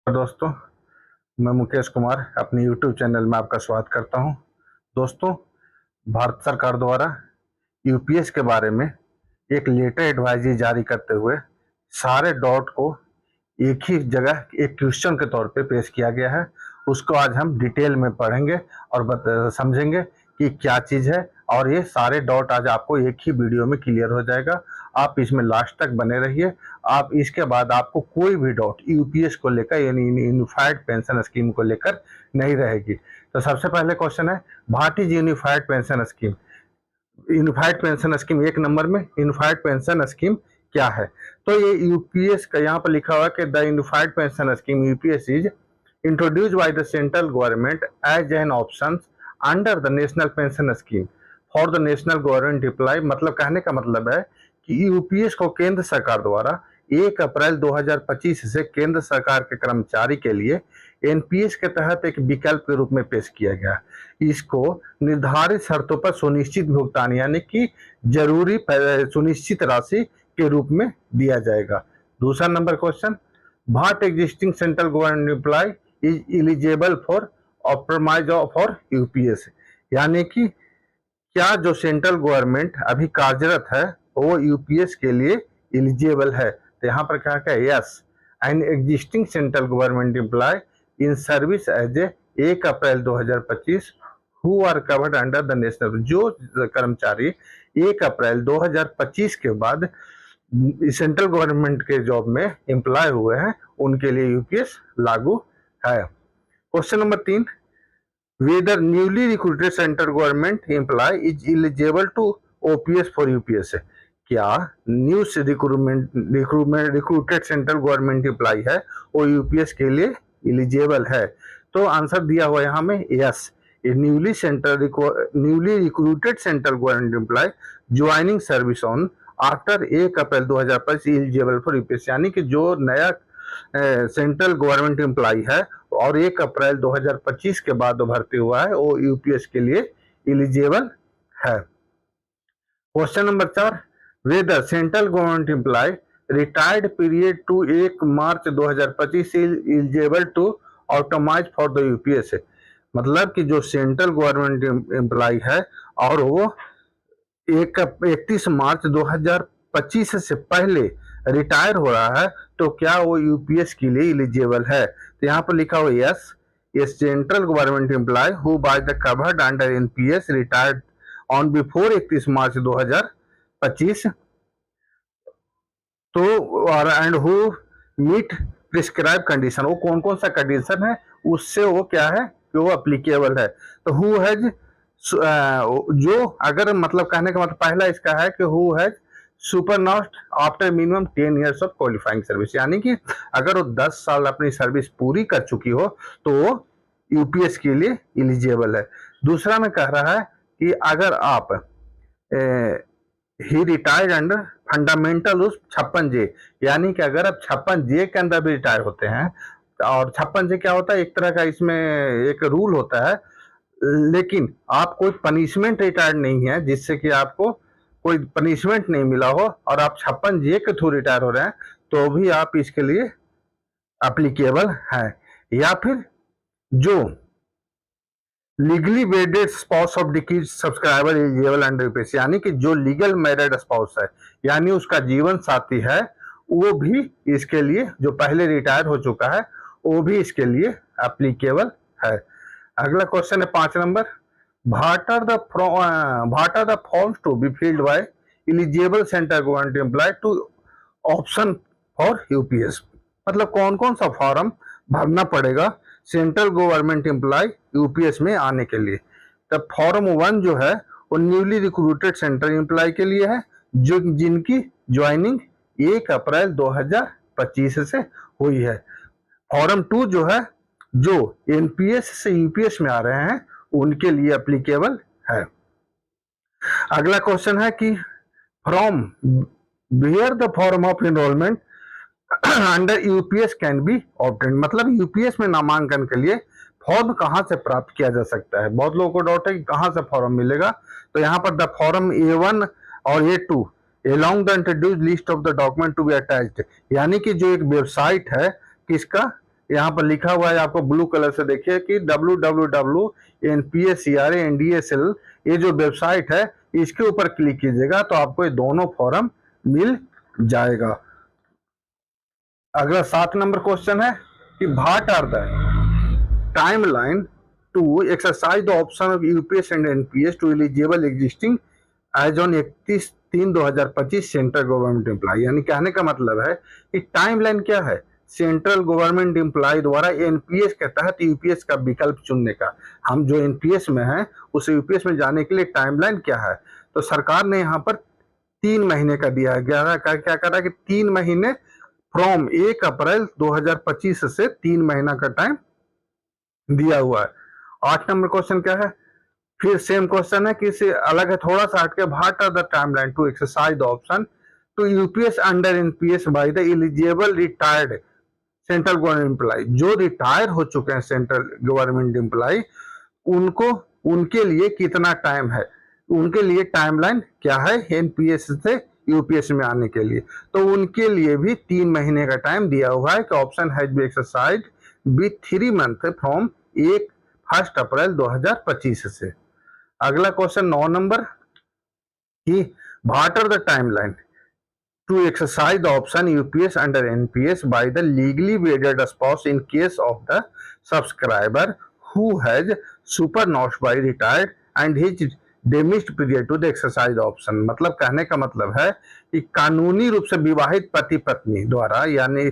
दोस्तों, मैं मुकेश कुमार अपने यूट्यूब चैनल में आपका स्वागत करता हूं। दोस्तों, भारत सरकार द्वारा यूपीएस के बारे में एक लेटर एडवाइजरी जारी करते हुए सारे डॉट को एक ही जगह एक क्वेश्चन के तौर पे पेश किया गया है। उसको आज हम डिटेल में पढ़ेंगे और समझेंगे कि क्या चीज़ है, और ये सारे डॉट आज आपको एक ही वीडियो में क्लियर हो जाएगा। आप इसमें लास्ट तक बने रहिए। आप इसके बाद आपको कोई भी डॉट यूपीएस को लेकर यानी यूनिफाइड पेंशन स्कीम को लेकर नहीं रहेगी। तो सबसे पहले क्वेश्चन है, what is unified pension scheme. Unified pension scheme, एक नंबर में यूनिफाइड पेंशन स्कीम क्या है। तो ये यूपीएस का यहाँ पर लिखा हुआ है कि the unified pension scheme UPS is introduced by the central government as an option under the national pension scheme for the national government employ. मतलब कहने का मतलब है कि यूपीएस को केंद्र सरकार द्वारा 1 अप्रैल 2025 से केंद्र सरकार के कर्मचारी के लिए एनपीएस के तहत एक विकल्प के रूप में पेश किया गया। इसको निर्धारित शर्तों पर सुनिश्चित भुगतान यानी कि जरूरी सुनिश्चित राशि के रूप में दिया जाएगा। दूसरा number question, what existing central government employ is eligible for optimise for UPS. यानी कि क्या जो सेंट्रल गवर्नमेंट अभी कार्यरत है वो यूपीएस के लिए एलिजिबल है। तो यहाँ पर क्या है, yes an existing central government employ in service as a 1 April 2025 who are covered under the national. जो कर्मचारी 1 अप्रैल 2025 के बाद सेंट्रल गवर्नमेंट के जॉब में एम्प्लॉय हुए हैं उनके लिए यूपीएस लागू है। Question number 3, whether newly recruited central government employee is eligible to OPS for UPS। क्या new recruited central government employ है वो यूपीएस के लिए एलिजिबल है। तो आंसर दिया हुआ यहाँ में yes, newly recruited central government employ joining service on after 1 April 2025 eligible for UPS. यानी कि जो नया सेंट्रल गवर्नमेंट एम्प्लॉय है और 1 अप्रैल 2025 के बाद भर्ती हुआ है वो यूपीएस के लिए एलिजिबल है। Question number 4, whether central government employ retired period to 1 March 2025 eligible to automise for the UPS. मतलब कि जो सेंट्रल गवर्नमेंट एम्प्लॉय है और वो 31 मार्च 2025 से पहले रिटायर हो रहा है तो क्या वो यूपीएस के लिए एलिजिबल है। तो यहाँ पर लिखा हुआ यस, ये central government employ who by the covered under NPS retired on before 31 March 2025 तो और and who meet prescribe condition. वो कौन कौन सा कंडीशन है उससे वो क्या है कि वो अप्लीकेबल है। तो हु हैज जो अगर मतलब कहने का मतलब पहला इसका है कि who has super not after minimum 10 years of qualifying service. यानी कि अगर वो 10 साल अपनी सर्विस पूरी कर चुकी हो तो वो यूपीएस के लिए एलिजिबल है। दूसरा में कह रहा है कि अगर आप ही रिटायर्ड अंडर फंडामेंटल उस 56J, यानी कि अगर आप 56J के अंदर भी रिटायर होते हैं। और 56J क्या होता है, एक तरह का इसमें एक रूल होता है, लेकिन आप कोई पनिशमेंट रिटायर्ड नहीं है जिससे कि आपको कोई पनिशमेंट नहीं मिला हो और आप 56J के थ्रू रिटायर हो रहे हैं तो भी आप इसके लिए एप्लीकेबल हैं। या फिर जो legally वेडेड spouse of deceased subscriber eligible under UPS. यानी कि जो लीगल मैरिड स्पाउस है यानी उसका जीवन साथी है वो भी इसके लिए, जो पहले रिटायर हो चुका है वो भी इसके लिए एप्लीकेबल है। अगला क्वेश्चन है 5 number, what are the forms to be filled by eligible central government employee to option for UPS। मतलब कौन कौन सा फॉर्म भरना पड़ेगा सेंट्रल गवर्नमेंट एम्प्लॉय यूपीएस में आने के लिए। तब फॉर्म 1 जो है वो न्यूली रिक्रूटेड सेंट्रल एम्प्लॉय के लिए है जो जिनकी ज्वाइनिंग 1 अप्रैल 2025 से हुई है। फॉर्म 2 जो है जो एनपीएस से यूपीएस में आ रहे हैं उनके लिए एप्लीकेबल है। अगला क्वेश्चन है कि from where the form of enrolment under UPS can be obtained. मतलब यूपीएस में नामांकन के लिए फॉर्म कहां से प्राप्त किया जा सकता है। बहुत लोगों को डाउट है कि कहां से फॉर्म मिलेगा। तो यहाँ पर द फॉर्म A1 और A2 along the introduced list of the document to be attached, यानी कि जो एक वेबसाइट है किसका, यहाँ पर लिखा हुआ है आपको ब्लू कलर से, देखिए कि www.npscra.ndSL ये जो वेबसाइट है इसके ऊपर क्लिक कीजिएगा तो आपको ये दोनों फॉर्म मिल जाएगा। अगला 7 नंबर क्वेश्चन है कि what are the timeline to exercise the option of UPS and NPS to eligible existing as on 31/3/2025 central government employ. यानी कहने का मतलब है कि टाइमलाइन क्या है सेंट्रल गवर्नमेंट एम्प्लॉय द्वारा एनपीएस के तहत यूपीएस का विकल्प चुनने का। हम जो एनपीएस में है उस यूपीएस में जाने के लिए टाइमलाइन क्या है, तो सरकार ने यहाँ पर 3 महीने का दिया गया। क्या करा कि 3 महीने फ्रॉम 1 अप्रैल 2025 से 3 महीना का टाइम दिया हुआ है। 8 नंबर क्वेश्चन क्या है, फिर सेम क्वेश्चन है कि इससे अलग है, थोड़ा सा हटके, what are the timeline to exercise the option to UPS under NPS by the eligible retired central government employ. जो रिटायर हो चुके हैं सेंट्रल गवर्नमेंट एम्प्लॉय उनको, उनके लिए कितना टाइम है, उनके लिए टाइमलाइन क्या है एनपीएस से यूपीएस में आने के लिए, तो उनके लिए भी 3 महीने का टाइम दिया हुआ है कि option has be exercise with 3 month from 1 अप्रैल 2025 से। अगला क्वेश्चन 9 नंबर कि what are the timeline to exercise the option UPS under NPS by the legally wedded spouse in case of the subscriber who has superannuated by retired and his demised period to the exercise option। मतलब कहने का मतलब है कि कानूनी रूप से विवाहित पति पत्नी द्वारा, यानी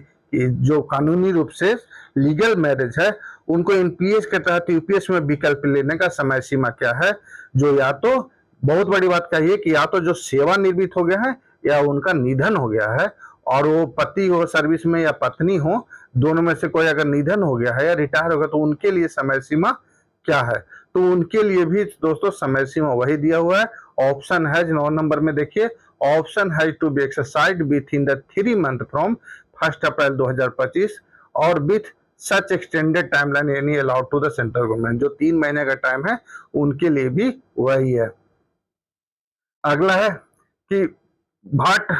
जो कानूनी रूप से लीगल मैरिज है, उनको एनपीएस के तहत यूपीएस में विकल्प लेने का समय सीमा क्या है, जो या तो बहुत बड़ी बात कहिए कि या तो जो सेवानिवृत्त हो गया है या उनका निधन हो गया है, और वो पति हो सर्विस में या पत्नी हो, दोनों में से कोई अगर निधन हो गया है या रिटायर हो गया तो उनके लिए समय सीमा क्या है, तो उनके लिए भी दोस्तों समय सीमा वही दिया हुआ है। ऑप्शन है 9 नंबर में, देखिए ऑप्शन है to be exercise within the 3 month from 1 अप्रैल 2025 और with such extended timeline any allowed to the central government. जो 3 महीने का टाइम है उनके लिए भी वही है। अगला है कि भट्ट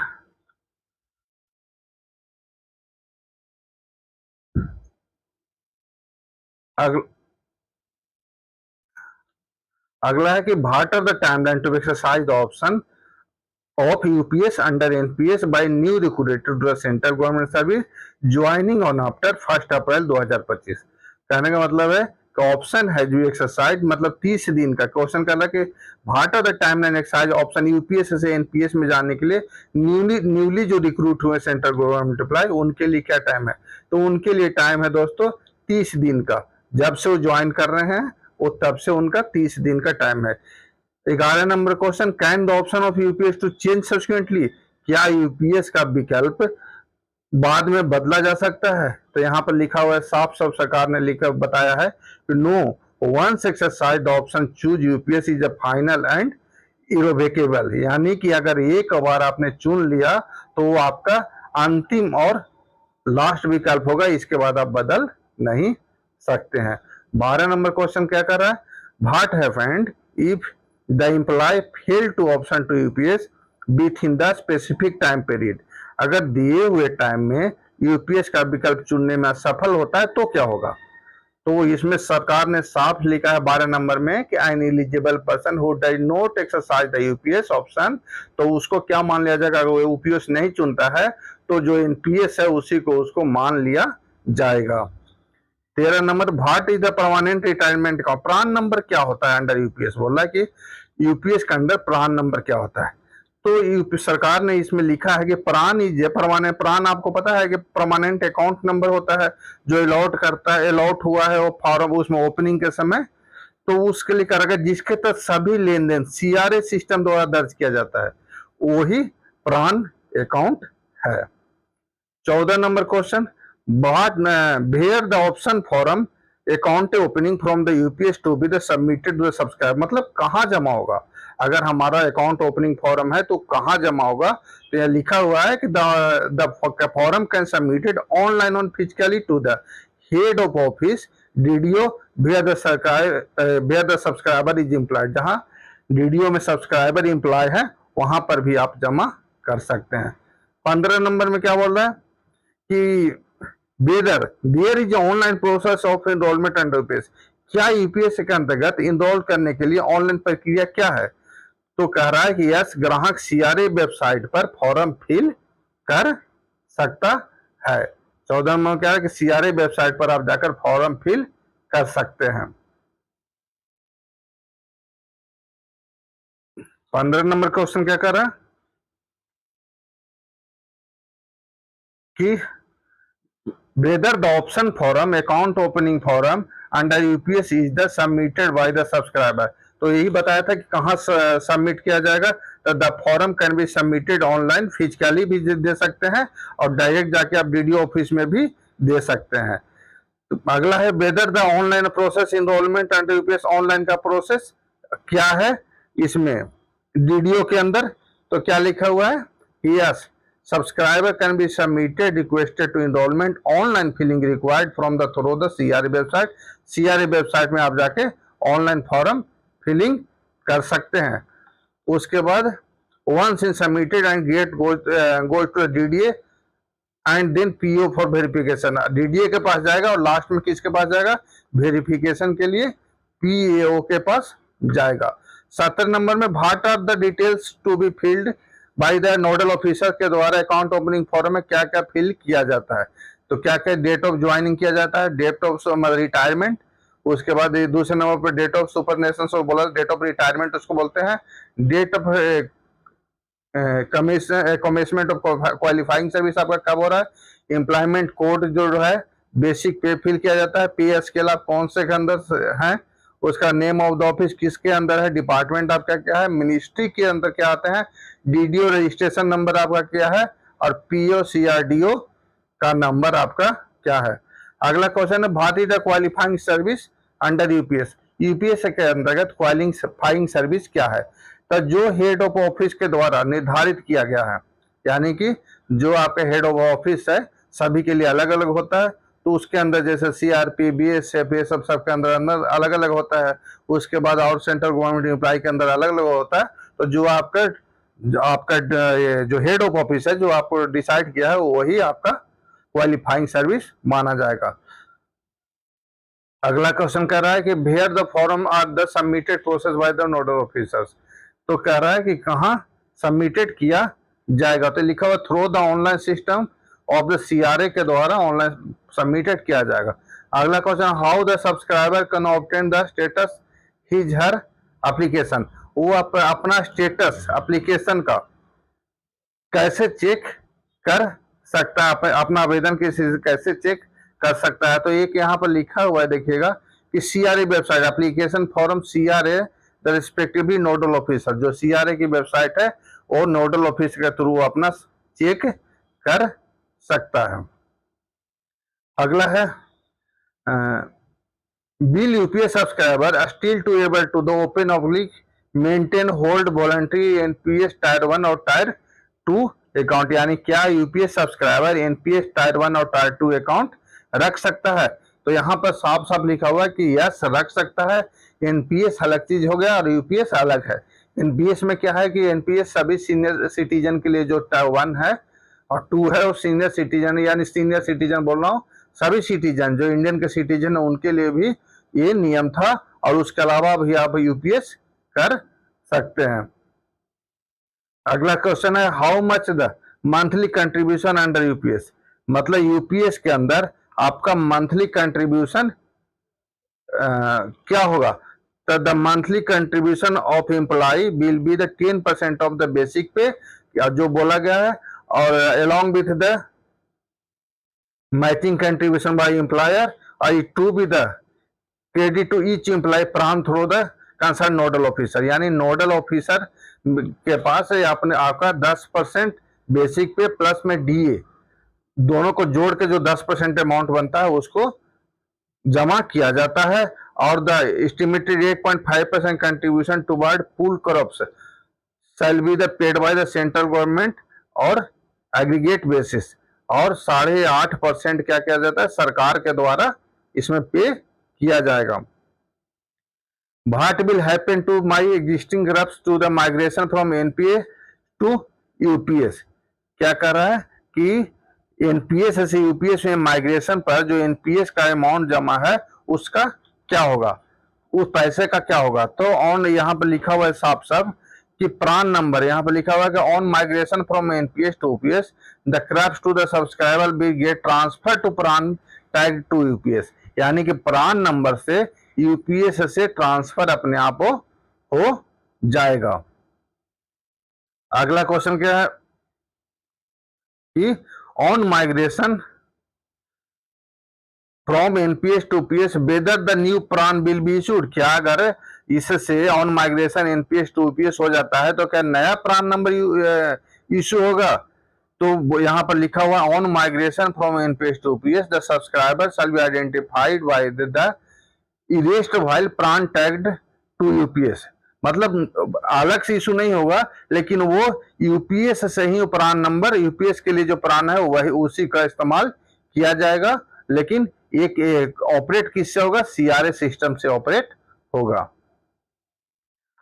अगला है कि what are the timeline to exercise the option of UPS under NPS by new recruited to the central government service joining on after 1 अप्रैल 2025। कहने का मतलब है कि ऑप्शन है जो एक्सरसाइज मतलब 30 दिन का क्वेश्चन कर रहा है कि what are the timeline exercise option UPS से एनपीएस में जाने के लिए न्यूली जो रिक्रूट हुए सेंट्रल गवर्नमेंट एम्प्लॉय उनके लिए क्या टाइम है, तो उनके लिए टाइम है दोस्तों 30 दिन का। जब से वो ज्वाइन कर रहे हैं वो तब से उनका 30 दिन का टाइम है। 11 number question, can the option of UPS to change subsequently, क्या यूपीएस का विकल्प बाद में बदला जा सकता है, तो यहाँ पर लिखा हुआ है साफ साफ सरकार ने लिखा बताया है कि no once exercise the option choose UPS is a final and irrevocable. यानी कि अगर एक बार आपने चुन लिया तो वो आपका अंतिम और लास्ट विकल्प होगा, इसके बाद आप बदल नहीं सकते हैं। 12 नंबर क्वेश्चन क्या कर रहा है, what happened if the employ fail to option to UPS within the specific time period. अगर दिए हुए टाइम में यूपीएस का विकल्प चुनने में असफल होता है तो क्या होगा, तो इसमें सरकार ने साफ लिखा है 12 नंबर में कि N eligible person who does not exercise the UPS option, तो उसको क्या मान लिया जाएगा, अगर वो यूपीएस नहीं चुनता है तो जो एनपीएस है उसी को उसको मान लिया जाएगा। 13 number, what is the permanent retirement का प्रान नंबर क्या होता है अंडर यूपीएस। बोल रहा है कि यूपीएस के अंदर प्रान नंबर क्या होता है, तो सरकार ने इसमें लिखा है कि प्रान इज परमानेंट, प्रान आपको पता है कि परमानेंट अकाउंट नंबर होता है जो अलॉट करता है, अलॉट हुआ है वो फॉर्म उसमें ओपनिंग के समय, तो उसके लिए करेगा जिसके तहत सभी लेन देन सीआरए सिस्टम द्वारा दर्ज किया जाता है वही प्रान अकाउंट है। 14 number question, where the option form account opening from the UPS to be the submitted to the subscriber, मतलब कहाँ जमा होगा, अगर हमारा अकाउंट ओपनिंग फॉर्म है तो कहाँ जमा होगा, तो यह लिखा हुआ है कि the form can submitted online on physically to the head of office DDO where the subscriber is employed. जहाँ डीडीओ में सब्सक्राइबर एम्प्लॉय है वहां पर भी आप जमा कर सकते हैं। 15 नंबर में क्या बोल रहा है कि whether there is online process of enrolment under UPS, क्या यूपीएस के अंतर्गत इनरोल करने के लिए ऑनलाइन प्रक्रिया क्या है? तो कह रहा है कि यस, ग्राहक सीआरए वेबसाइट पर फॉर्म फिल कर सकता है। 14 में क्या है कि सीआरए वेबसाइट पर आप जाकर फॉर्म फिल कर सकते हैं। 15 नंबर क्वेश्चन क्या कर रहा है कि whether the option forum account opening forum under UPS is the submitted by the subscriber, तो यही बताया था कि कहाँ सबमिट किया जाएगा। तो the form can be submitted online, physically भी दे सकते हैं और डायरेक्ट जाके आप डीडीओ ऑफिस में भी दे सकते हैं। तो अगला है whether the online process enrolment under UPS, online का प्रोसेस क्या है इसमें डीडीओ के अंदर। तो क्या लिखा हुआ है, yes, subscriber can be submitted requested to enrollment online filling required from the through the CRA website, CRA website में आप जाके ऑनलाइन फॉर्म फिलिंग कर सकते हैं। उसके बाद once in submitted and get goes to DDA and then PO for verification, DDA के पास जाएगा और लास्ट में किसके पास जाएगा, वेरिफिकेशन के लिए पीएओ के पास जाएगा। 17 नंबर में what are the details to be filled by the nodal officer के द्वारा अकाउंट ओपनिंग फॉर्म में क्या क्या फिल किया जाता है। तो क्या क्या डेट ऑफ ज्वाइनिंग किया जाता है, डेट ऑफ रिटायरमेंट, उसके बाद दूसरे नंबर पर डेट ऑफ सुपरनेशन बोला, डेट ऑफ रिटायरमेंट उसको बोलते हैं, date of commencement of qualifying service आपका कब हो रहा है, एम्प्लॉयमेंट कोड जो है, बेसिक पे फिल किया जाता है, पे स्केल आप कौन से के अंदर है, उसका नेम ऑफ द ऑफिस किसके अंदर है, डिपार्टमेंट आपका क्या है, मिनिस्ट्री के अंदर क्या आते हैं, डीडीओ रजिस्ट्रेशन नंबर आपका क्या है और पीओ सीआरडीओ का नंबर आपका क्या है। अगला क्वेश्चन है what is the qualifying service under UPS, UPS के अंतर्गत क्वालिफाइंग सर्विस क्या है। तो जो हेड ऑफ ऑफिस के द्वारा निर्धारित किया गया है, यानी कि जो आपके हेड ऑफ ऑफिस है सभी के लिए अलग अलग होता है, तो उसके अंदर जैसे सीआरपी बीएसएफ ये सब के अंदर अलग अलग होता है। उसके बाद और सेंट्रल गवर्नमेंट एम्प्लॉय के अंदर अलग अलग होता है। तो जो आपका जो हेड ऑफ ऑफिस है जो आपको डिसाइड किया है वही आपका क्वालिफाइंग सर्विस माना जाएगा। अगला क्वेश्चन कह रहा है कि where the form are the submitted process by the nodal officers, तो कह रहा है कि कहाँ सबमिटेड किया जाएगा। तो लिखा हुआ through the online system of the CRA के द्वारा ऑनलाइन सबमिटेड किया जाएगा। अगला question how the subscriber can obtain the status his her application, वो अपना स्टेटस एप्लीकेशन का कैसे चेक कर सकता है, अपना आवेदन कैसे चेक कर सकता है। तो एक यहाँ पर लिखा हुआ है देखिएगा कि CRA website application form CRA the respectively nodal officer, जो सीआरए की वेबसाइट है वो नोडल ऑफिस के थ्रू अपना चेक कर सकता है। अगला है will UPS subscriber still to able to the open oblique maintain hold voluntary NPS tyre 1 और टायर 2 अकाउंट, यानी क्या यूपीएस सब्सक्राइबर एनपीएस टायर 1 और टायर 2 अकाउंट रख सकता है। तो यहाँ पर साफ साफ लिखा हुआ है कि यस रख सकता है। एनपीएस अलग चीज हो गया और यूपीएस अलग है। एनपीएस में क्या है कि एनपीएस सभी सीनियर सिटीजन के लिए जो टायर 1 है और 2 है वो सीनियर सिटीजन, यानी सीनियर सिटीजन बोल रहा हूँ, सभी सिटीजन जो इंडियन के सिटीजन है उनके लिए भी ये नियम था और उसके अलावा भी आप यूपीएस कर सकते हैं। अगला क्वेश्चन है how much the monthly contribution under UPS, मतलब यूपीएस के अंदर आपका मंथली कंट्रीब्यूशन क्या होगा। तो the monthly contribution of employee will be the 10% of the basic pay, जो बोला गया है, और along with the matching contribution by employer और to be the credit to each employee from through the concern nodal officer, यानी nodal officer के पास आपने आपका 10% बेसिक पे प्लस में डीए दोनों को जोड़ के जो 10% अमाउंट बनता है उसको जमा किया जाता है। और the estimated 8.5% contribution toward pool crops shell be the paid by the central government और एग्रीगेट बेसिस, और 8.5% क्या किया जाता है सरकार के द्वारा इसमें पे किया जाएगा। What will happen to my existing crops to the migration from NPA to UPS, क्या कर रहा है कि एनपीएस से यूपीएस में माइग्रेशन पर जो एनपीएस का अमाउंट जमा है उसका क्या होगा, उस पैसे का क्या होगा। तो ऑन यहाँ पर लिखा हुआ है साफ साफ कि प्रान नंबर, यहाँ पर लिखा हुआ है कि on migration from NPS to UPS the corpus to the subscriber will get transfer to PRAN tag to UPS, यानी कि प्रान नंबर से यूपीएस से ट्रांसफर अपने आप हो जाएगा। अगला क्वेश्चन क्या है कि on migration from NPS to PS whether the new PRAN will be issued, क्या अगर इससे on migration NPS to PS हो जाता है तो क्या नया प्रान नंबर इशू होगा। तो यहाँ पर लिखा हुआ on migration from NPS to PS the subscriber shall be identified by the erased while PRAN tagged to UPS, मतलब अलग से इशू नहीं होगा लेकिन वो यूपीएस से ही प्रान नंबर, यूपीएस के लिए जो प्रान है वही उसी का इस्तेमाल किया जाएगा, लेकिन एक ऑपरेट किससे होगा, सीआरए सिस्टम से ऑपरेट होगा।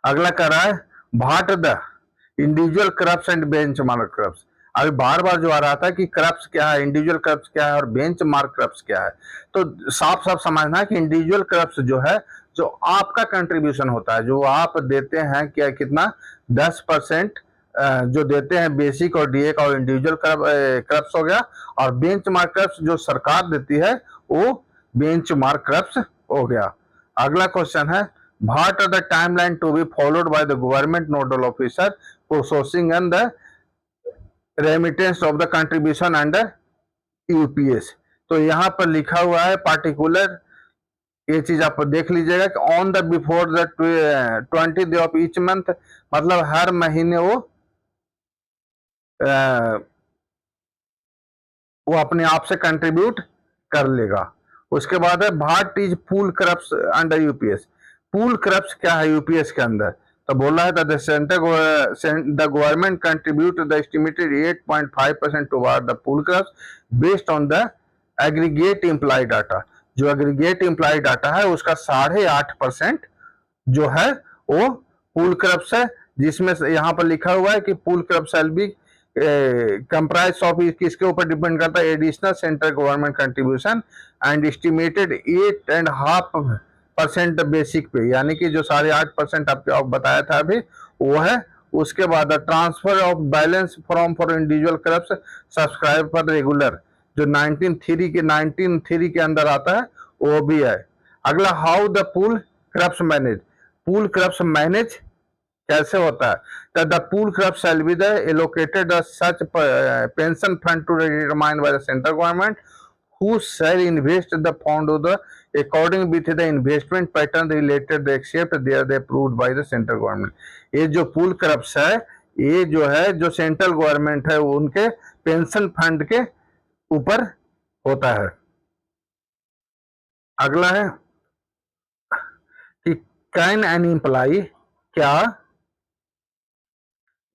अगला कर रहा है what the individual corpus and benchmark corpus. अभी बार बार जो आ रहा था कि क्रप्स क्या है, इंडिविजुअल क्रप्स क्या है और बेंचमार्क क्रप्स क्या है, तो साफ साफ समझना है कि इंडिविजुअल क्रप्स जो है जो आपका कंट्रीब्यूशन होता है, जो आप देते हैं, क्या कितना 10% जो देते हैं बेसिक और डीए का, और इंडिविजुअल क्रप्स हो गया। और बेंचमार्क क्रप्स जो सरकार देती है वो बेंचमार्क क्रप्स हो गया। अगला क्वेश्चन है what are the timeline to be followed by the government nodal officer processing and the remittance of the contribution under UPS. तो यहाँ पर लिखा हुआ है पार्टिकुलर, ये चीज आप देख लीजिएगा कि on the before the 20 day of each month, मतलब हर महीने वो अपने आप से कंट्रीब्यूट कर लेगा। उसके बाद है what is pool corpus under UPS. Pool corpus क्या है यूपीएस के अंदर, तो बोला है the government contribute the estimated 8.5% toward the pool corpus based on the aggregate employee data. जो एग्रीगेट इम्प्लाई डाटा है उसका 8.5% जो है वो पूल क्रप्स है, जिसमें यहाँ पर लिखा हुआ है कि pool corpus shall B comprise of, किसके ऊपर डिपेंड करता है, additional central government contribution and estimated 8.5% basic पे, यानी कि जो 8.5% आपको बताया था अभी वो है। उसके बाद transfer of balance from for individual crops subscribe for regular, जो 19.3 के अंदर आता है वो भी है। अगला how the pool corpus manage, pool corpus manage कैसे होता है, the pool corpus shall be the allocated such pension fund to determine by the central government who shall invest the fund of the according with the investment pattern related except there they approved by the central government। ये जो pool crops है ये जो है जो central government है उनके pension fund के ऊपर होता है। अगला है कि कैन एन एम्प्लॉय, क्या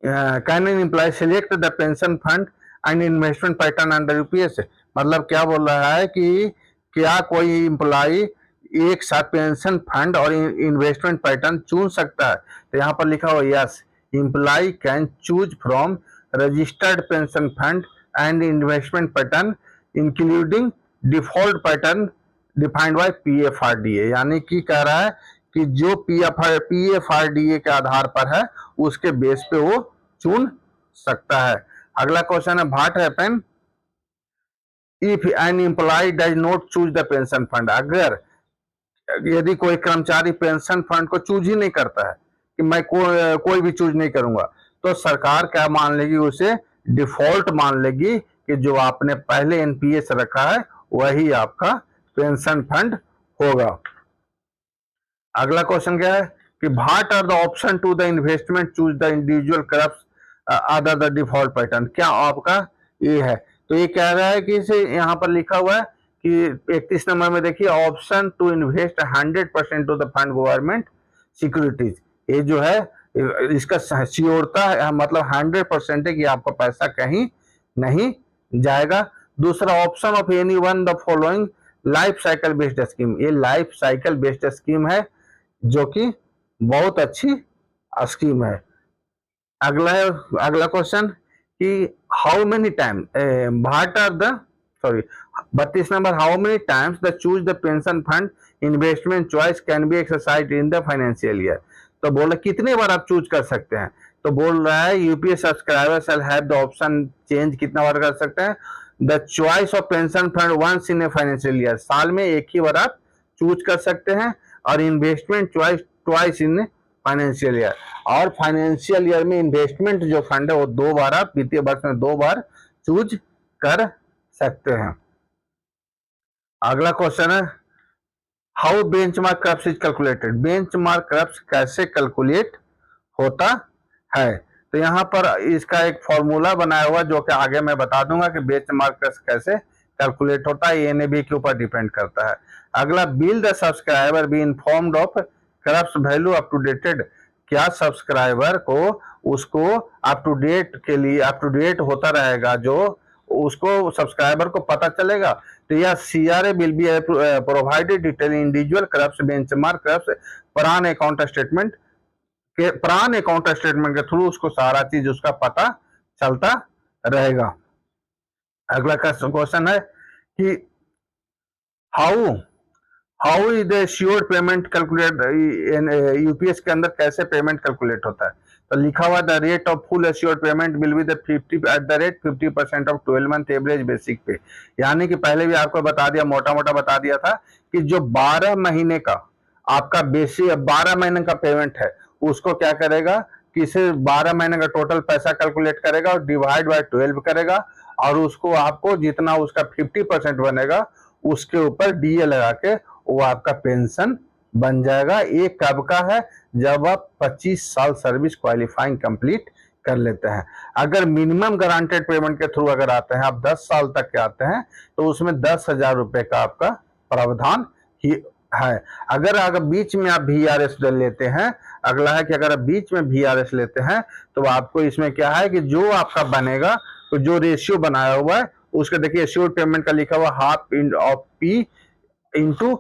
can an employ select the pension fund and investment pattern under UPS, मतलब क्या बोल रहा है कि क्या कोई एम्प्लॉय एक साथ पेंशन फंड और इन्वेस्टमेंट पैटर्न चुन सकता है। तो यहाँ पर लिखा हुआ yes, employ can choose from registered pension fund and investment pattern including default pattern defined by PFRDA, यानी कि कह रहा है कि जो पीएफआरडीए के आधार पर है उसके बेस पे वो चुन सकता है। अगला क्वेश्चन है what happen if an employee does not choose the pension fund, अगर यदि कोई कर्मचारी पेंशन फंड को चूज ही नहीं करता है कि मैं कोई भी चूज नहीं करूंगा, तो सरकार क्या मान लेगी, उसे डिफॉल्ट मान लेगी कि जो आपने पहले एनपीएस रखा है वही आपका पेंशन फंड होगा। अगला क्वेश्चन क्या है कि what are the option to the investment choose the individual corpus other the default pattern, क्या आपका ये है। तो ये कह रहा है कि इसे यहाँ पर लिखा हुआ है कि 31 नंबर में देखिए option to invest 100% to the fund government securities, ये जो है इसका श्योरता है, मतलब 100% है कि आपका पैसा कहीं नहीं जाएगा। दूसरा option of any one the following life cycle based scheme, ये लाइफ साइकिल बेस्ड स्कीम है जो कि बहुत अच्छी स्कीम है। अगला क्वेश्चन कि how many time what are the sorry 32 number, how many times the choose the pension fund investment choice can be exercise in the financial year. तो बोल रहा कितने बार आप चूज कर सकते हैं, तो बोल रहा है UPS subscriber shall have the option change कितना बार कर सकते हैं, the choice of pension fund once in a financial year, साल में एक ही बार आप चूज कर सकते हैं, और investment choice twice in financial year, और फाइनेंशियल ईयर में इन्वेस्टमेंट जो फंड है वो 2 बार आप वित्तीय वर्ष में 2 बार चूज कर सकते हैं। अगला क्वेश्चन है how benchmark corrupts is calculated, benchmark corrupts कैसे कैलकुलेट होता है। तो यहाँ पर इसका एक फॉर्मूला बनाया हुआ जो कि आगे मैं बता दूंगा कि बेंचमार्क करप्स कैसे कैलकुलेट होता है, एनएबी के ऊपर डिपेंड करता है। अगला will the subscriber be informed of corpus value up to dated, क्या सब्सक्राइबर को उसको अप टू डेट के लिए अप टू डेट होता रहेगा, जो उसको सब्सक्राइबर को पता चलेगा। तो यह CRA will be provided detail individual corrupts benchmark corrupts प्रान अकाउंट स्टेटमेंट के थ्रू उसको सारा चीज उसका पता चलता रहेगा। अगला क्वेश्चन है कि how how is the sure payment calculate, UPS के अंदर कैसे पेमेंट कैलकुलेट होता है। तो लिखा हुआ the rate of full assured payment will be the 50% of 12 month average basic पे, यानी कि पहले भी आपको बता दिया, मोटा मोटा बता दिया था कि जो 12 महीने का आपका बेसिक 12 महीने का पेमेंट है उसको क्या करेगा कि इसे 12 महीने का टोटल पैसा कैलकुलेट करेगा और डिवाइड बाय 12 करेगा, और उसको आपको जितना उसका 50% बनेगा उसके ऊपर डीए लगा के वो आपका पेंशन बन जाएगा। ये कब का है, जब आप 25 साल सर्विस क्वालिफाइंग कंप्लीट कर लेते हैं। अगर मिनिमम गारंटेड पेमेंट के थ्रू अगर आते हैं आप 10 साल तक के आते हैं तो उसमें 10,000 रुपए का आपका प्रावधान ही है। अगर बीच में आप VRS लेते हैं, अगला है कि अगर आप बीच में VRS लेते हैं तो आपको इसमें क्या है कि जो आपका बनेगा, तो जो रेशियो बनाया हुआ है उसका देखिए, एश्योर्ड पेमेंट का लिखा हुआ half of P into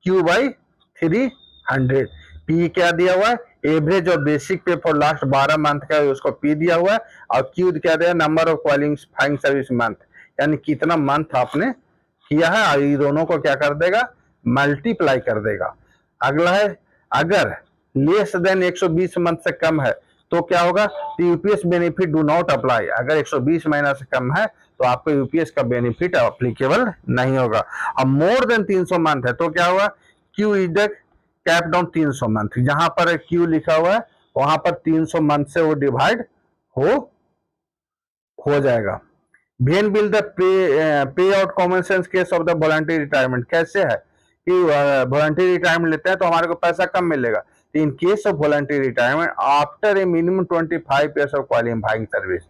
Q by 300, P क्या दिया हुआ है, एवरेज और बेसिक पे फॉर लास्ट 12 मंथ का उसको पी दिया हुआ है, और क्यू क्या दिया, number of qualifying service month, यानी कितना मंथ आपने किया है, और ये दोनों को क्या कर देगा, मल्टीप्लाई कर देगा। अगला है अगर लेस देन 120 मंथ से कम है तो क्या होगा, UPS benefit do not apply, अगर 120 महीना से कम है तो आपको यूपीएस का बेनिफिट अप्लीकेबल नहीं होगा। अब मोर देन 300 मंथ है तो क्या होगा, Q is the cap down 300 month, जहां पर क्यू लिखा हुआ है वहां पर 300 मंथ से वो डिवाइड हो जाएगा। When will the pay out common sense case of the voluntary retirement, कैसे है कि वॉलंटरी रिटायरमेंट लेते हैं तो हमारे को पैसा कम मिलेगा, in case of voluntary retirement after a minimum 25 years of qualifying service,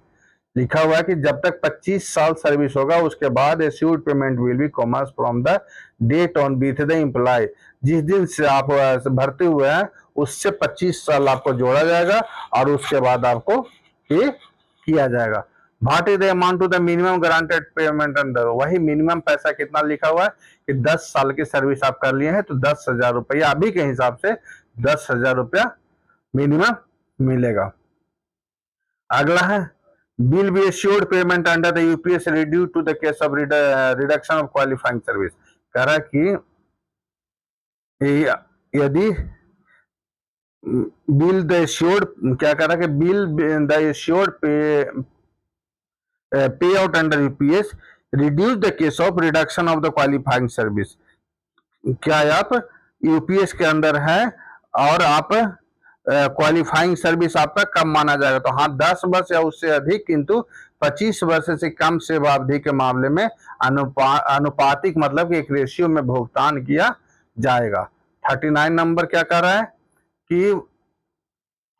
लिखा हुआ है कि जब तक 25 साल सर्विस होगा उसके बाद assured payment will be commence from the date on बीथ द एम्प्लॉय, जिस दिन से आप भर्ती हुए हैं उससे 25 साल आपको जोड़ा जाएगा और उसके बाद आपको पे किया जाएगा। What is the amount to the minimum guaranteed payment under, वही मिनिमम पैसा कितना लिखा हुआ है कि 10 साल की सर्विस आप कर लिए हैं तो 10,000 रुपया अभी के हिसाब से 10,000 रुपया मिनिमम मिलेगा। अगला है will be assured payment under the UPS reduce to the case of reduction of qualifying service, कह रहा कि यदि बिल द एश्योर्ड क्या कह रहा है कि बिल द एश्योर्ड पे out under UPS reduce the case of reduction of the qualifying service, क्या आप यूपीएस के अंदर है और आप क्वालिफाइंग सर्विस आपका कम माना जाएगा, तो हाँ 10 वर्ष या उससे अधिक, किंतु 25 वर्ष से कम सेवा अवधि के मामले में अनुपातिक मतलब कि एक रेशियो में भुगतान किया जाएगा। 39 नंबर क्या कर रहा है कि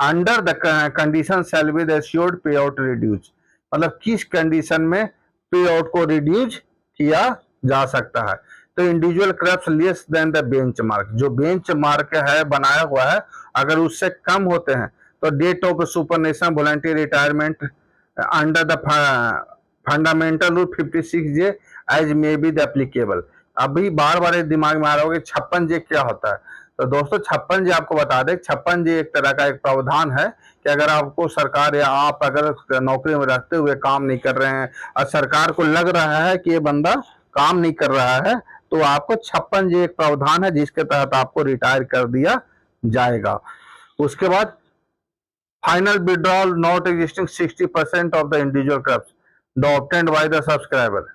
under the condition shell be the assured पे आउट रिड्यूस, मतलब किस कंडीशन में पे आउट को रिड्यूस किया जा सकता है। तो individual corrupts less than the benchmark, जो बेंचमार्क है बनाया हुआ है अगर उससे कम होते हैं तो date of superannuation voluntary retirement under the fundamental rule 56J age may be the applicable. अभी बार बार दिमाग में आ रहा होगा 56J क्या होता है, तो दोस्तों 56G आपको बता दें, 56G एक तरह का एक प्रावधान है कि अगर आपको सरकार या आप अगर नौकरी में रहते हुए काम नहीं कर रहे हैं और सरकार को लग रहा है कि ये बंदा काम नहीं कर रहा है, तो आपको 56G एक प्रावधान है जिसके तहत आपको रिटायर कर दिया जाएगा। उसके बाद final withdrawal not existing 60% of the individual crops the obtained by the subscriber.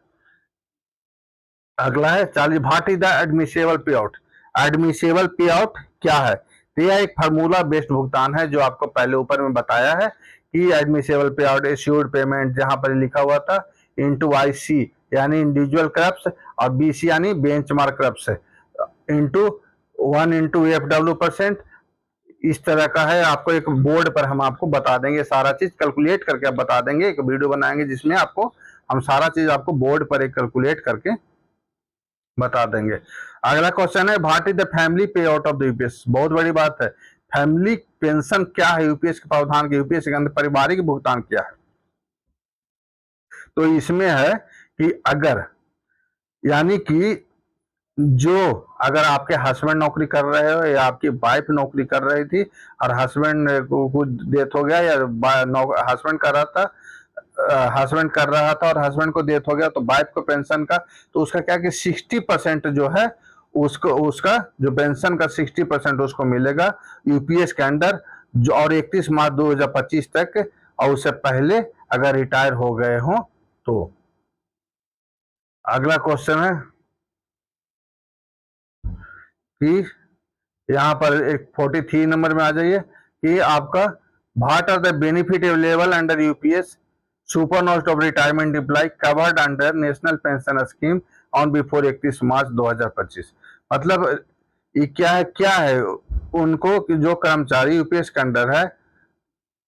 अगला है 40 what is the admissible pay out. Admissible pay out क्या है? तो यह एक फार्मूला बेस्ड भुगतान है जो आपको पहले ऊपर में बताया है कि admissible pay out assured payment जहां पर लिखा हुआ था इंटू IC यानी इंडिविजुअल क्रॉप्स और BC यानी benchmark crops into 1 into FW%। इस तरह का है, आपको एक बोर्ड पर हम आपको बता देंगे, सारा चीज कैलकुलेट करके आप बता देंगे। एक वीडियो बनाएंगे जिसमें आपको हम सारा चीज आपको बोर्ड पर एक कैलकुलेट करके बता देंगे। अगला क्वेश्चन है व्हाट इज द फैमिली पे आउट ऑफ द यूपीएस। बहुत बड़ी बात है, फैमिली पेंशन क्या है यूपीएस के प्रावधान के, यूपीएस के अंदर पारिवारिक भुगतान क्या है। तो इसमें है कि अगर यानी कि जो अगर आपके हस्बैंड नौकरी कर रहे हो या आपकी वाइफ नौकरी कर रही थी और हस्बैंड को डेथ हो गया या हस्बैंड कर रहा था और हस्बैंड को डेथ हो गया तो वाइफ को पेंशन का, तो उसका क्या कि 60% जो है उसको उसका जो पेंशन का 60% उसको मिलेगा यूपीएस के अंदर जो, और 31 मार्च 2025 तक, और उससे पहले अगर रिटायर हो गए हो तो। अगला क्वेश्चन है कि यहाँ पर एक 43 नंबर में आ जाइए कि आपका what are the benefit available under UPS superannuation of retirement employee covered under national pension scheme on before 31 March 2025। मतलब ये क्या है उनको कि जो कर्मचारी यूपीएस के अंडर है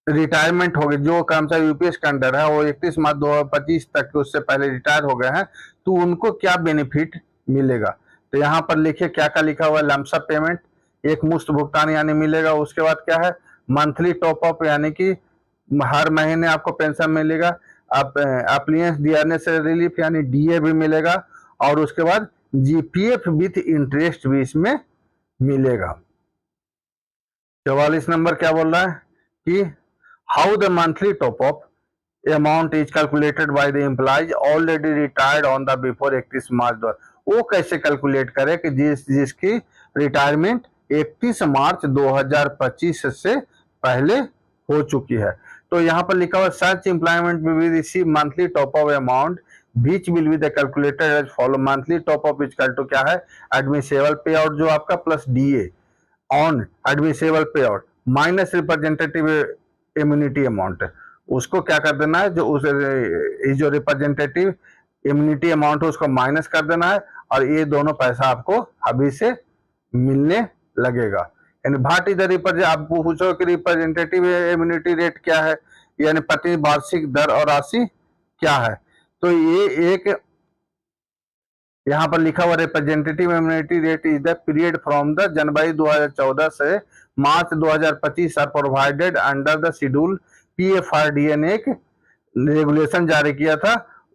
रिटायरमेंट हो गए, जो कर्मचारी यूपीएस के अंडर है वो 31 मार्च 2025 तक उससे पहले रिटायर हो गए हैं, तो उनको क्या बेनिफिट मिलेगा। तो यहाँ पर लिखिए क्या क्या लिखा हुआ है। लमसम पेमेंट एक मुश्त भुगतान यानी मिलेगा। उसके बाद क्या है मंथली टॉप अप यानी कि हर महीने आपको पेंशन मिलेगा। अप्लायंस डियरनेस रिलीफ यानी DA भी मिलेगा। और उसके बाद GPF विथ इंटरेस्ट भी इसमें मिलेगा। 44 नंबर क्या बोल रहा है कि how the monthly top up amount is calculated by the employees already retired on the before 31 मार्च। वो कैसे कैलकुलेट करे कि जिसकी रिटायरमेंट 31 मार्च 2025 से पहले हो चुकी है। तो यहाँ पर लिखा हुआ such employment will receive monthly top up amount which will be the calculated as follow। Monthly top up equal to क्या है एडमिसेबल पे आउट जो आपका plus DA on admissible pay out minus representative immunity amount. उसको क्या कर देना है जो रिप्रेजेंटेटिव इम्यूनिटी अमाउंट है उसको माइनस कर देना है और ये दोनों पैसा आपको अभी से मिलने लगेगा। यानी व्हाट इज द आप पूछो कि रिप्रेजेंटेटिव इम्यूनिटी रेट क्या है यानी प्रति वार्षिक दर और राशि क्या है। तो ये एक यहाँ पर लिखा हुआ representative immunity rate is the period from the January 2014 से March 2025 are provided under the schedule PFRDA ने एक रेगुलेशन जारी किया था।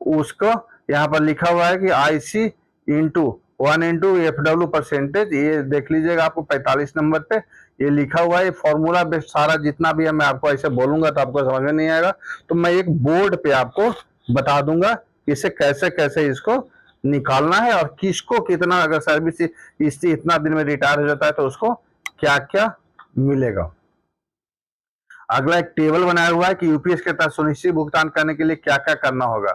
उसको यहाँ पर लिखा हुआ है कि IC इंटू 1 इंटू FW%। ये देख लीजिएगा आपको 45 नंबर पे ये लिखा हुआ है। फॉर्मूला बेस्ड सारा जितना भी है मैं आपको ऐसे बोलूंगा तो आपको समझ में नहीं आएगा, तो मैं एक बोर्ड पे आपको बता दूंगा इसे कैसे कैसे इसको निकालना है और किसको कितना, अगर सर्विस इससे इतना दिन में रिटायर हो जाता है तो उसको क्या क्या मिलेगा। अगला एक टेबल बनाया हुआ है कि यूपीएस के तहत सुनिश्चित भुगतान करने के लिए क्या क्या करना होगा।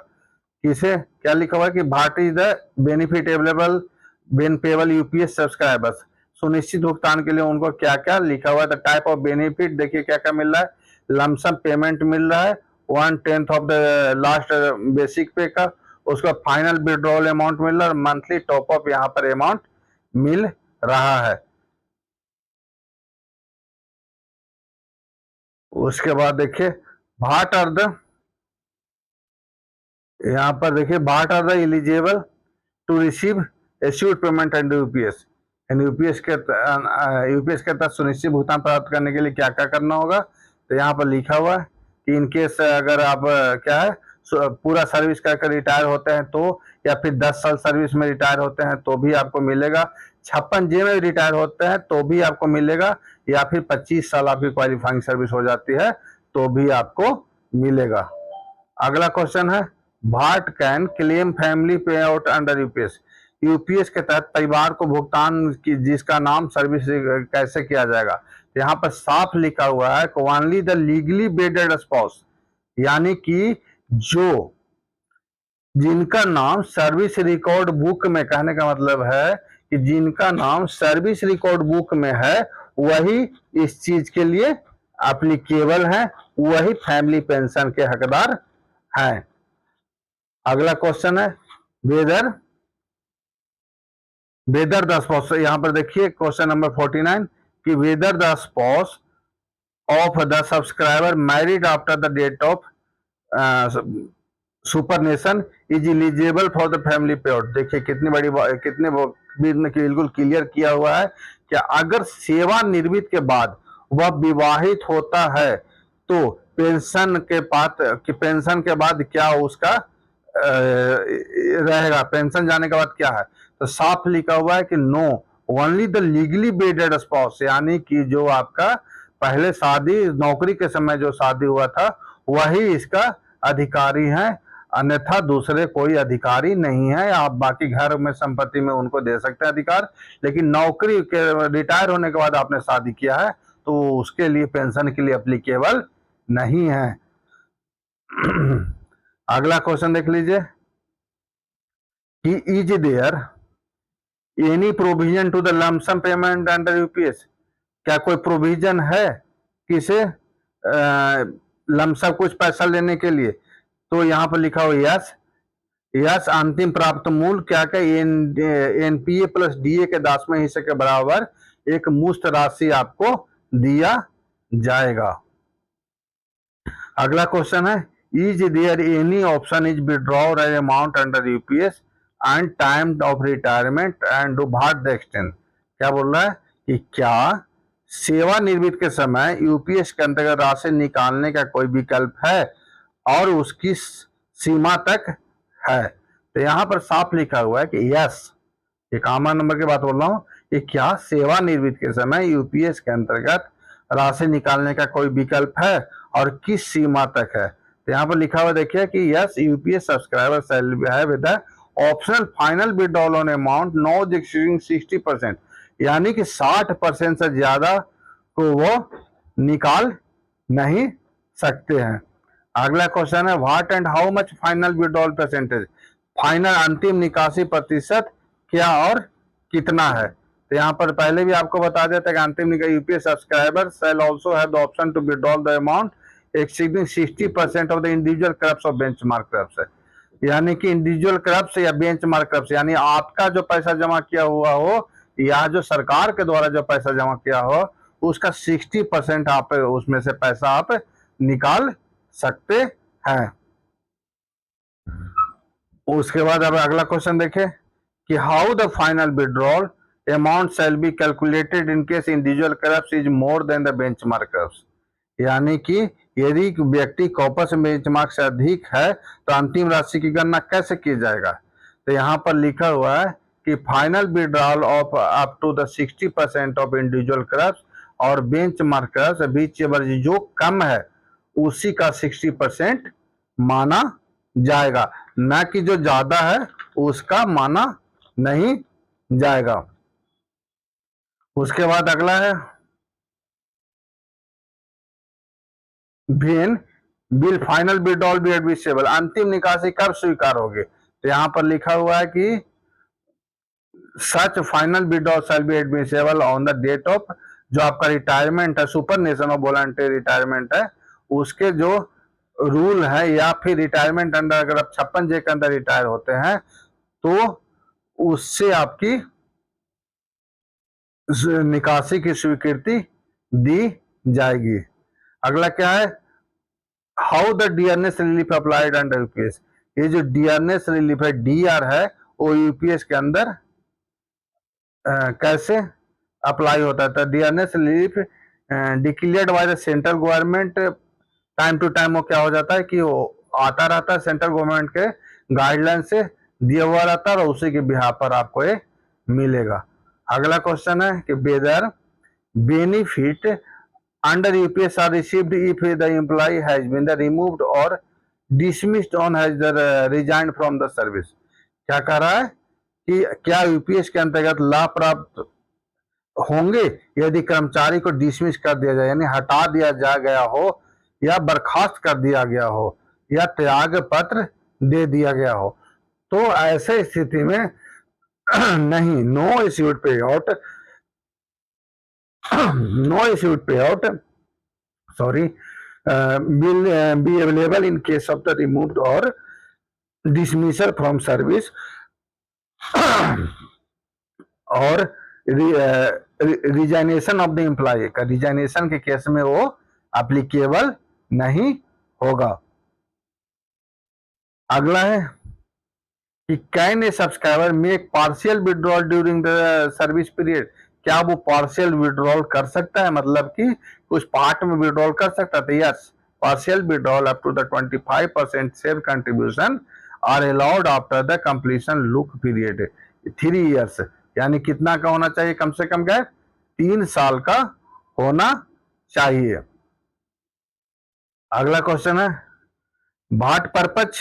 किसे क्या लिखा हुआ है कि what is the benefit available when payable UPS subscribers. सुनिश्चित भुगतान के लिए उनको क्या क्या लिखा हुआ है। द टाइप ऑफ बेनिफिट देखिए क्या क्या मिल रहा है। लमसम पेमेंट मिल रहा है 1/10 ऑफ द लास्ट बेसिक पे का। उसका फाइनल विड्रॉल अमाउंट मिल रहा है। मंथली टॉप अप यहाँ पर अमाउंट मिल रहा है। उसके बाद देखिए व्हाट आर द यहाँ पर देखिए what are the eligible to receive assured payment and UPS. UPS के तहत सुनिश्चित भुगतान प्राप्त करने के लिए क्या क्या करना होगा। तो यहाँ पर लिखा हुआ है कि इनकेस अगर आप क्या है पूरा सर्विस करके रिटायर होते हैं तो, या फिर 10 साल सर्विस में रिटायर होते हैं तो भी आपको मिलेगा 56 जे में रिटायर होते हैं तो भी आपको मिलेगा, या फिर 25 साल आपकी क्वालिफाइंग सर्विस हो जाती है तो भी आपको मिलेगा। अगला क्वेश्चन है, व्हाट कैन क्लेम फैमिली पे आउट अंडर यूपीएस। यूपीएस के तहत परिवार को भुगतान की जिसका नाम सर्विस कैसे किया जाएगा। तो यहाँ पर साफ लिखा हुआ है कि only the legally wedded spouse, यानी कि जो जिनका नाम सर्विस रिकॉर्ड बुक में, कहने का मतलब है कि जिनका नाम सर्विस रिकॉर्ड बुक में है वही इस चीज के लिए एप्लीकेबल है, वही फैमिली पेंशन के हकदार हैं। अगला क्वेश्चन है, वेदर वेदर द स्पाउस, यहां पर देखिए क्वेश्चन नंबर 49 कि whether the spouse of the subscriber married after the date of superannuation is eligible for the family payout. देखिए कितनी बड़ी कितने बिल्कुल क्लियर किया हुआ है कि अगर सेवानिवृत्ति के बाद वह विवाहित होता है तो पेंशन के बाद क्या उसका रहेगा, पेंशन जाने के बाद क्या है। तो साफ लिखा हुआ है कि no only the legally wedded spouse, यानी कि जो आपका पहले शादी नौकरी के समय जो शादी हुआ था वही इसका अधिकारी है, अन्यथा दूसरे कोई अधिकारी नहीं है। आप बाकी घर में संपत्ति में उनको दे सकते हैं अधिकार, लेकिन नौकरी के रिटायर होने के बाद आपने शादी किया है तो उसके लिए पेंशन के लिए एप्लीकेबल नहीं है। अगला क्वेश्चन देख लीजिए कि is there any provision to the lump sum payment under UPS. क्या कोई प्रोविजन है किसे लमसम कुछ पैसा लेने के लिए। तो यहाँ पर लिखा हुआ यस यस अंतिम प्राप्त मूल्य क्या क्या एनपीए प्लस डीए के 10वें हिस्से के बराबर एक मुश्त राशि आपको दिया जाएगा। अगला क्वेश्चन है, is there any option is withdraw amount under UPS and time of retirement and do what the extent. क्या बोल रहा है कि क्या सेवानिवृत्ति के समय यूपीएस के अंतर्गत राशि निकालने का कोई विकल्प है और उसकी सीमा तक है। तो यहाँ पर साफ लिखा हुआ है कि यस, ये कॉमन नंबर की बात बोल रहा हूँ कि क्या सेवानिवृत्ति के समय यूपीएस के अंतर्गत राशि निकालने का कोई विकल्प है और किस सीमा तक है। तो यहाँ पर लिखा हुआ देखिए कि yes UPS subscriber shall have the optional final withdrawal on amount not exceeding 60%, यानी कि 60% से ज्यादा को वो निकाल नहीं सकते हैं। अगला क्वेश्चन है, what and how much final withdrawal percentage. Final अंतिम निकासी प्रतिशत क्या और कितना है। तो यहाँ पर पहले भी आपको बता देता है कि अंतिम निकासी UPS subscriber shall also have the option to withdrawal the amount exceeding 60% of the individual corpus of benchmark corpus है, यानी कि इंडिविजुअल क्रप्स या बेंचमार्क क्रप्स, यानी आपका जो पैसा जमा किया हुआ हो या जो सरकार के द्वारा जो पैसा जमा किया हो उसका 60% आप उसमें से पैसा आप निकाल सकते हैं। उसके बाद अब अगला क्वेश्चन देखें कि how the final withdrawal amount shall be calculated in case individual crops is more than the benchmark corpus, यानी कि यदि व्यक्ति कॉर्पस बेंचमार्क से अधिक है तो अंतिम राशि की गणना कैसे की जाएगा। तो यहाँ पर लिखा हुआ है कि final withdrawal of up to the 60% of individual corpus और बेंचमार्क क्रप्स बीच जो कम है उसी का 60% माना जाएगा, न कि जो ज्यादा है उसका माना नहीं जाएगा। उसके बाद अगला है, when will final withdrawal be admissible, अंतिम निकासी कब स्वीकार होगी। तो यहाँ पर लिखा हुआ है कि such final withdrawal shall be admissible on the date of, जो आपका रिटायरमेंट है सुपरनेशन ऑफ वॉलंटरी रिटायरमेंट है उसके जो रूल है, या फिर रिटायरमेंट अंडर अगर आप 56 जे के अंदर रिटायर होते हैं तो उससे आपकी निकासी की स्वीकृति दी जाएगी। अगला क्या है, how the dearness relief applied under UPS. ये जो डियरनेस रिलीफ है डीआर है वो यूपीएस के अंदर कैसे अप्लाई होता है। तो dearness relief declared by the central government, time to time वो क्या हो जाता है कि वो आता रहता है सेंट्रल गवर्नमेंट के गाइडलाइन से दिया हुआ रहता है और उसी के बिहार पर आपको ये मिलेगा। अगला क्वेश्चन है कि whether benefit under UPS are received if the employee has been removed और dismissed on has resigned from the service. क्या कह रहा है कि क्या यूपीएस के अंतर्गत लाभ प्राप्त होंगे यदि कर्मचारी को डिसमिस कर दिया जाए, यानी हटा दिया जा गया हो या बर्खास्त कर दिया गया हो या त्याग पत्र दे दिया गया हो। तो ऐसे स्थिति में नहीं, नो इश्यूड पे आउट, नो इश्यूड पे out sorry will be available in case of the removed or dismissal from service और रिजाइनेशन ऑफ द एम्प्लॉय का रिजाइनेशन के केस में वो एप्लीकेबल नहीं होगा। अगला है कि can a subscriber make partial withdrawal during the service period. क्या वो पार्शियल विड्रॉल कर सकता है, मतलब कि कुछ पार्ट में विड्रॉल कर सकता है? Yes, partial withdrawal up to the 25% save contribution are allowed after the completion look period 3 years. यानी कितना का होना चाहिए? कम से कम क्या 3 साल का होना चाहिए। अगला क्वेश्चन है what purpose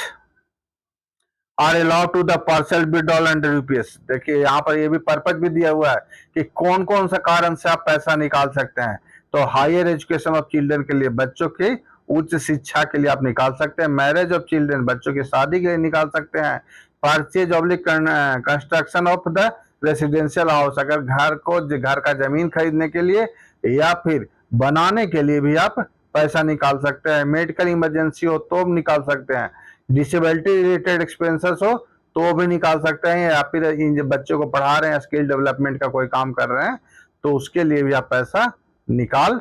are allowed to the partial withdrawal under UPS. देखिए यहाँ पर ये भी पर्पज भी दिया हुआ है कि कौन कौन सा कारण से आप पैसा निकाल सकते हैं। तो हायर एजुकेशन ऑफ चिल्ड्रन के लिए, बच्चों की उच्च शिक्षा के लिए आप निकाल सकते हैं। मैरिज ऑफ चिल्ड्रन, बच्चों की शादी के लिए निकाल सकते हैं। Purchase oblique construction of the residential house, अगर घर का जमीन खरीदने के लिए या फिर बनाने के लिए भी आप पैसा निकाल सकते हैं। मेडिकल इमरजेंसी हो तो भी निकाल सकते हैं। डिसेबिलिटी रिलेटेड एक्सपेंसेस हो तो भी निकाल सकते हैं, या फिर इन बच्चों को पढ़ा रहे हैं, स्किल डेवलपमेंट का कोई काम कर रहे हैं तो उसके लिए भी आप पैसा निकाल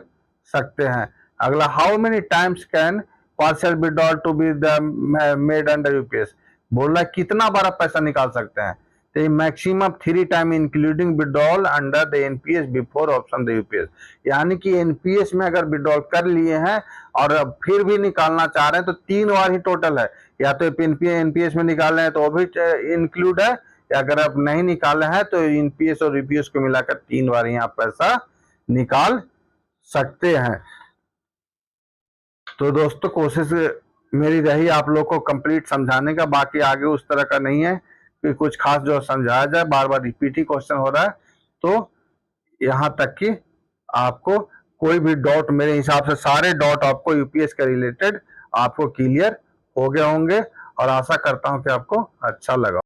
सकते हैं। अगला, how many times can partial withdrawal to be the made under UPS. बोल रहा है कितना बार आप पैसा निकाल सकते हैं? तो maximum 3 time including withdrawal under the NPS before option the UPS. यानी कि एनपीएस में अगर विड्रॉल कर लिए हैं और फिर भी निकालना चाह रहे हैं तो 3 बार ही टोटल है। या तो एनपीएस में निकाल रहे हैं तो वो भी इंक्लूड है, या अगर आप नहीं निकाले हैं तो एनपीएस और यूपीएस को मिलाकर 3 बार ही आप पैसा निकाल सकते हैं। तो दोस्तों कोशिश मेरी रही आप लोग को कंप्लीट समझाने का, बाकी आगे उस तरह का नहीं है कि कुछ खास जो समझाया जाए, बार बार रिपीट ही क्वेश्चन हो रहा है। तो यहाँ तक कि आपको कोई भी डाउट, मेरे हिसाब से सारे डाउट आपको यूपीएस के रिलेटेड आपको क्लियर हो गए होंगे, और आशा करता हूं कि आपको अच्छा लगा।